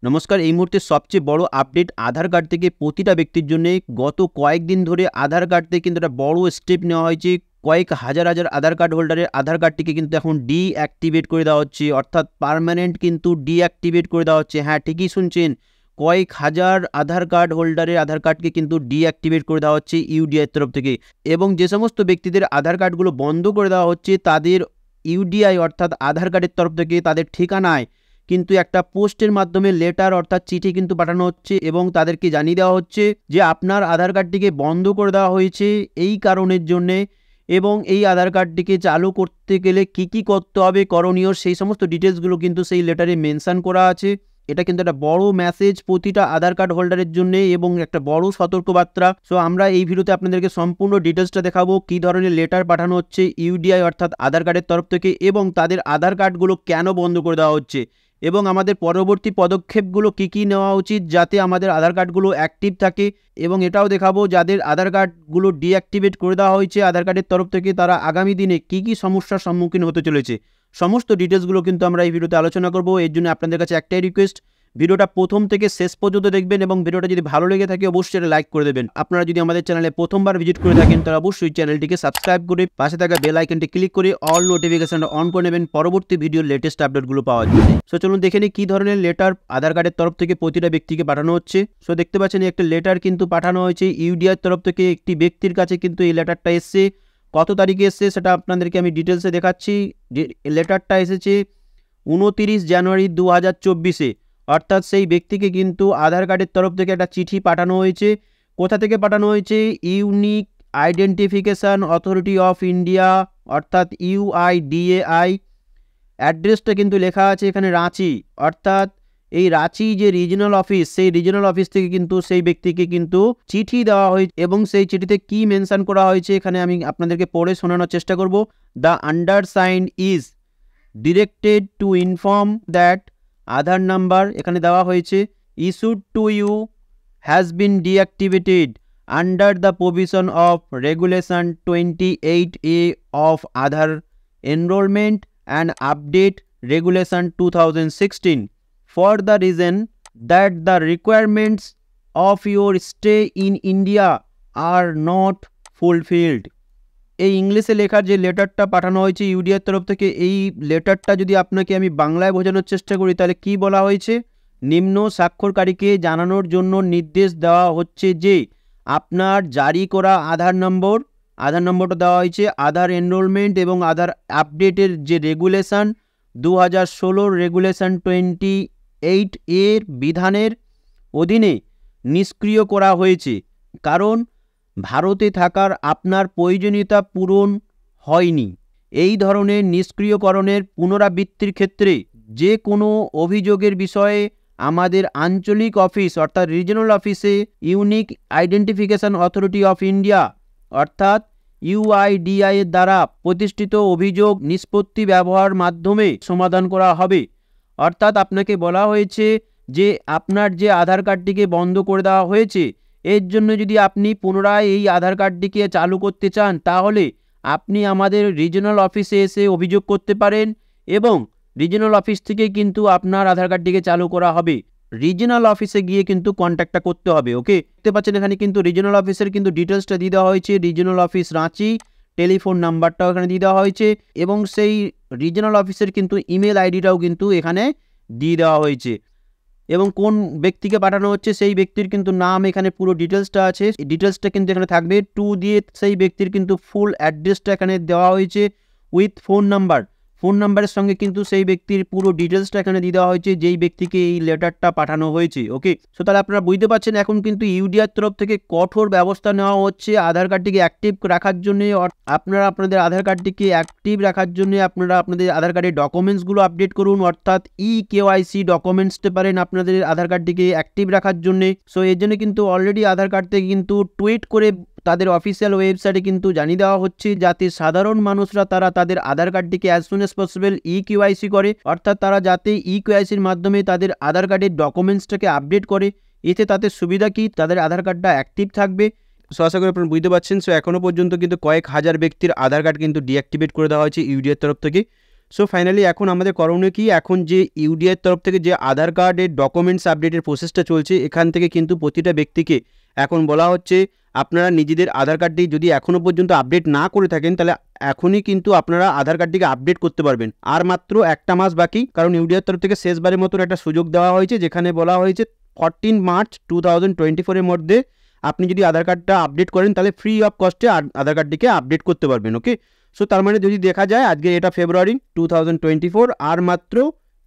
নমস্কার। এই মুহূর্তে সবচেয়ে বড় আপডেট আধার কার্ড থেকে প্রতিটা ব্যক্তির জন্য গত কয়েকদিন ধরে আধার কার্ড থেকে কিন্তু একটা বড় স্টেপ নেওয়া হয়েছে। কয়েক হাজার আধার কার্ড হোল্ডারের আধার কার্ডটিকে কিন্তু এখন ডিঅ্যাক্টিভেট করে দেওয়া হচ্ছে, অর্থাৎ পার্মানেন্ট কিন্তু ডিঅ্যাক্টিভেট করে দেওয়া হচ্ছে। হ্যাঁ, ঠিকই শুনছেন, কয়েক হাজার আধার কার্ড হোল্ডারের আধার কার্ডকে কিন্তু ডিঅ্যাক্টিভেট করে দেওয়া হচ্ছে ইউডিআই তরফ থেকে। এবং যে সমস্ত ব্যক্তিদের আধার কার্ডগুলো বন্ধ করে দেওয়া হচ্ছে তাদের ইউডিআই অর্থাৎ আধার কার্ডের তরফ থেকে তাদের ঠিকানায় কিন্তু একটা পোস্টের মাধ্যমে লেটার অর্থাৎ চিঠি কিন্তু পাঠানো হচ্ছে এবং তাদেরকে জানিয়ে দেওয়া হচ্ছে যে আপনার আধার কার্ডটিকে বন্ধ করে দেওয়া হয়েছে এই কারণের জন্যে, এবং এই আধার কার্ডটিকে চালু করতে গেলে কি করতে হবে করণীয় সেই সমস্ত ডিটেলসগুলো কিন্তু সেই লেটারে মেনশন করা আছে। এটা কিন্তু একটা বড় মেসেজ প্রতিটা আধার কার্ড হোল্ডারের জন্য এবং একটা বড় সতর্কবার্তা। সো আমরা এই ভিডিওতে আপনাদেরকে সম্পূর্ণ ডিটেলসটা দেখাবো, কি ধরনের লেটার পাঠানো হচ্ছে ইউডিআই অর্থাৎ আধার কার্ডের তরফ থেকে, এবং তাদের আধার কার্ডগুলো কেন বন্ধ করে দেওয়া হচ্ছে, এবং আমাদের পরবর্তী পদক্ষেপগুলো কি নেওয়া উচিত যাতে আমাদের আধার কার্ডগুলো অ্যাক্টিভ থাকে। এবং এটাও দেখাবো যাদের আধার কার্ডগুলো ডিঅ্যাক্টিভেট করে দেওয়া হয়েছে আধার কার্ডের তরফ থেকে তারা আগামী দিনে কি সমস্যার সম্মুখীন হতে চলেছে। সমস্ত ডিটেলসগুলো কিন্তু আমরা এই ভিডিওতে আলোচনা করব। এর জন্য আপনাদের কাছে একটাই রিকোয়েস্ট, ভিডিওটা প্রথম থেকে শেষ পর্যন্ত দেখবেন এবং ভিডিওটা যদি ভালো লেগে থাকে অবশ্যই লাইক করে দেবেন। আপনারা যদি আমাদের চ্যানেলে প্রথমবার ভিজিট করে থাকেন তাহলে অবশ্যই চ্যানেলটিকে সাবস্ক্রাইব করে পাশে থাকা বেল আইকনটি ক্লিক করে অল নোটিফিকেশনটা অন করে নেবেন পরবর্তী ভিডিওর লেটেস্ট আপডেটগুলো পাওয়ার জন্য। সো চলুন দেখে নিই কী ধরনের লেটার আধার কার্ডের তরফ থেকে প্রতিটা ব্যক্তিকে পাঠানো হচ্ছে। সো দেখতে পাচ্ছেন একটা লেটার কিন্তু পাঠানো হয়েছে ইউডিআর তরফ থেকে একটি ব্যক্তির কাছে, কিন্তু এই লেটারটা এসছে কত তারিখে এসছে সেটা আপনাদেরকে আমি ডিটেলসে দেখাচ্ছি। লেটারটা এসেছে 29 জানুয়ারি 2024-এ, অর্থাৎ সেই ব্যক্তিকে কিন্তু আধার কার্ডের তরফ থেকে একটা চিঠি পাঠানো হয়েছে। কোথা থেকে পাঠানো হয়েছে? Unique identification authority of India অর্থাৎ UIDAI। অ্যাড্রেসটা কিন্তু লেখা আছে এখানে রাঁচি, অর্থাৎ এই রাঁচি যে রিজনাল অফিস সেই রিজনাল অফিস থেকে কিন্তু সেই ব্যক্তিকে কিন্তু চিঠি দেওয়া হয়েছে, এবং সেই চিঠিতে কি মেনশন করা হয়েছে এখানে আমি আপনাদেরকে পড়ে শোনানোর চেষ্টা করব। The undersigned is directed to inform that Aadhaar number এখানে দেওয়া হয়েছে issued to you has been deactivated under the provision of regulation 28A of Aadhaar enrolment and update regulation 2016 for the reason that the requirements of your stay in India are not fulfilled। এই ইংলিশে লেখার যে লেটারটা পাঠানো হয়েছে ইউডিআর তরফ থেকে, এই লেটারটা যদি আপনাকে আমি বাংলায় বোঝানোর চেষ্টা করি তাহলে কি বলা হয়েছে? নিম্ন স্বাক্ষরকারীকে জানানোর জন্য নির্দেশ দেওয়া হচ্ছে যে আপনার জারি করা আধার নম্বরটা দেওয়া হয়েছে আধার এনরোলমেন্ট এবং আধার আপডেটের যে রেগুলেশন 2016 রেগুলেশন 28 এর বিধানের অধীনে নিষ্ক্রিয় করা হয়েছে, কারণ ভারতে থাকার আপনার প্রয়োজনীয়তা পূরণ হয়নি। এই ধরনের নিষ্ক্রিয়করণের পুনরাবৃত্তির ক্ষেত্রে যে কোনো অভিযোগের বিষয়ে আমাদের আঞ্চলিক অফিস অর্থাৎ রিজনাল অফিসে unique identification authority of India অর্থাৎ UIDAI এর দ্বারা প্রতিষ্ঠিত অভিযোগ নিষ্পত্তি ব্যবহার মাধ্যমে সমাধান করা হবে। অর্থাৎ আপনাকে বলা হয়েছে যে আপনার যে আধার কার্ডটিকে বন্ধ করে দেওয়া হয়েছে এর জন্য যদি আপনি পুনরায় এই আধার কার্ডটিকে চালু করতে চান তাহলে আপনি আমাদের রিজনাল অফিসে এসে অভিযোগ করতে পারেন এবং রিজনাল অফিস থেকে কিন্তু আপনার আধার কার্ডটিকে চালু করা হবে। রিজনাল অফিসে গিয়ে কিন্তু কন্ট্যাক্টটা করতে হবে। ওকে, দেখতে পাচ্ছেন এখানে কিন্তু রিজনাল অফিসের কিন্তু ডিটেলসটা দিয়ে দেওয়া হয়েছে। রিজনাল অফিস রাঁচি, টেলিফোন নাম্বারটাও এখানে দিয়ে দেওয়া হয়েছে এবং সেই রিজনাল অফিসের কিন্তু ইমেল আইডিটাও কিন্তু এখানে দিয়ে দেওয়া হয়েছে, এবং কোন ব্যক্তিকে পাঠানো হচ্ছে সেই ব্যক্তির কিন্তু নাম এখানে পুরো ডিটেলসটা আছে। ডিটেলসটা কিন্তু এখানে থাকবে টু দিয়ে সেই ব্যক্তির কিন্তু ফুল অ্যাড্রেসটা এখানে দেওয়া হয়েছে উইথ ফোন নাম্বারের সঙ্গে কিন্তু সেই ব্যক্তির পুরো ডিটেলসটা এখানে দিয়ে দেওয়া হয়েছে যেই ব্যক্তিকে এই লেটারটা পাঠানো হয়েছে। ওকে, সো তাহলে আপনারা বুঝতে পারছেন এখন কিন্তু ইউডিআর তরফ থেকে কঠোর ব্যবস্থা নেওয়া হচ্ছে আধার কার্ডটিকে অ্যাক্টিভ রাখার জন্য। আপনারা আপনাদের আধার কার্ডটিকে অ্যাক্টিভ রাখার জন্য আপনারা আপনাদের আধার কার্ডের ডকুমেন্টসগুলো আপডেট করুন, অর্থাৎ KYC ডকুমেন্টস দিতে পারেন আপনাদের আধার কার্ডটিকে অ্যাক্টিভ রাখার জন্য। সো এর জন্য কিন্তু অলরেডি আধার কার্ড থেকে কিন্তু টুইট করে তাদের অফিসিয়াল ওয়েবসাইটে কিন্তু জানিয়ে দেওয়া হচ্ছে যাতে সাধারণ মানুষরা তারা তাদের আধার কার্ডটিকে as soon as possible KYC করে, অর্থাৎ তারা যাতে KYCর মাধ্যমে তাদের আধার কার্ডের ডকুমেন্টসটাকে আপডেট করে। এতে তাদের সুবিধা কি, তাদের আধার কার্ডটা অ্যাক্টিভ থাকবে। সো আশা করি আপনারা বুঝতে পারছেন। সো এখনও পর্যন্ত কিন্তু কয়েক হাজার ব্যক্তির আধার কার্ড কিন্তু ডিঅ্যাক্টিভেট করে দেওয়া হয়েছে ইউডিআর তরফ থেকে। সো ফাইনালি এখন আমাদের করণীয় কি, এখন যে ইউডিআইয়ের তরফ থেকে যে আধার কার্ডের ডকুমেন্টস আপডেটের প্রসেসটা চলছে, এখান থেকে কিন্তু প্রতিটা ব্যক্তিকে এখন বলা হচ্ছে আপনারা নিজেদের আধার কার্ডটি যদি এখনও পর্যন্ত আপডেট না করে থাকেন তাহলে এখনই কিন্তু আপনারা আধার কার্ডটিকে আপডেট করতে পারবেন। আর মাত্র একটা মাস বাকি, কারণ ইউডিআইয়ের তরফ থেকে শেষবারের মতো একটা সুযোগ দেওয়া হয়েছে, যেখানে বলা হয়েছে 14 মার্চ 2024 মধ্যে আপনি যদি আধার কার্ডটা আপডেট করেন তাহলে ফ্রি অফ কস্টে আধার কার্ডটিকে আপডেট করতে পারবেন। ওকে, সো তার মানে যদি দেখা যায় আজকে এটা ফেব্রুয়ারি 2024, আর মাত্র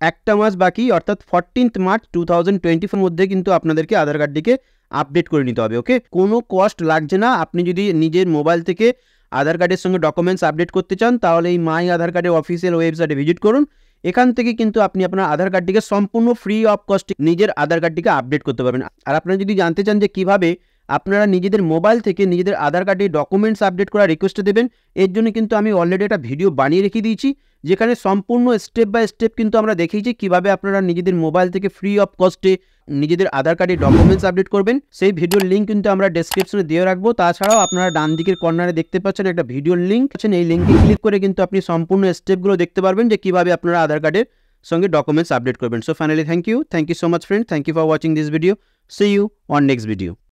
একটা মাস বাকি, অর্থাৎ 14 মার্চ 2024 মধ্যে কিন্তু আপনাদেরকে আধার কার্ডটিকে আপডেট করে নিতে হবে। ওকে, কোনো কস্ট লাগছে না। আপনি যদি নিজের মোবাইল থেকে আধার কার্ডের সঙ্গে ডকুমেন্টস আপডেট করতে চান তাহলে এই মাই আধার কার্ডের অফিসিয়াল ওয়েবসাইটে ভিজিট করুন। এখান থেকে কিন্তু আপনি আপনার আধার কার্ডটিকে সম্পূর্ণ ফ্রি অফ কস্টে নিজের আধার কার্ডটিকে আপডেট করতে পারবেন। আর আপনারা যদি জানতে চান যে কীভাবে আপনারা নিজেদের মোবাইল থেকে নিজেদের আধার কার্ডে ডকুমেন্টস আপডেট করার রিকোয়েস্ট দেবেন, এর জন্য কিন্তু আমি অলরেডি একটা ভিডিও বানিয়ে রেখে দিয়েছি, যেখানে সম্পূর্ণ স্টেপ বাই স্টেপ কিন্তু আমরা দেখিয়েছি কীভাবে আপনারা নিজেদের মোবাইল থেকে ফ্রি অফ কস্টে নিজেদের আধার কার্ডে ডকুমেন্টস আপডেট করবেন। সেই ভিডিওর লিঙ্ক কিন্তু আমরা ডেসক্রিপশনে দিয়ে রাখবো। তাছাড়াও আপনারা ডান দিকের কর্নারে দেখতে পাচ্ছেন একটা ভিডিওর লিঙ্ক আছে, এই লিঙ্কে ক্লিক করে কিন্তু আপনি সম্পূর্ণ স্টেপগুলো দেখতে পারবেন যে কীভাবে আপনারা আধার কার্ডের সঙ্গে ডকুমেন্টস আপডেট করবেন। So finally thank you so much friend, thank you for watching this video. See you on next video.